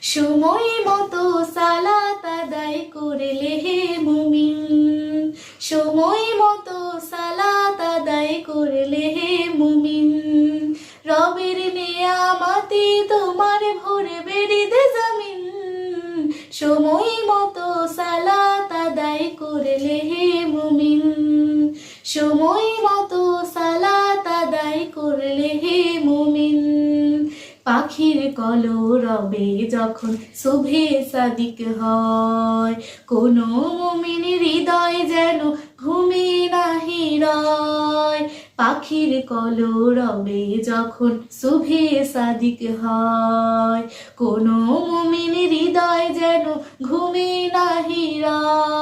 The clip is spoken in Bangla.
সময় মতো সালাত আদায় করলে হে মুমিন, সময় মতো সালাত আদায় করলে হে মুমিন, রবের নেয়ামতে তোমার ভরবে হৃদয় জমিন। সময় মতো সালাত আদায় করলে হে মুমিন, সময় মতো সালাত আদায় করলে হে মুমিন। পাখির কলরবে যখন শুভে সাদিক হয়, কোনো মুমিন হৃদয় যেন ঘুমে নাহি রয়। পাখির কলরবে যখন শুভে সাদিক হয়, কোনো মুমিন হৃদয় যেন ঘুমে নাহি রয়।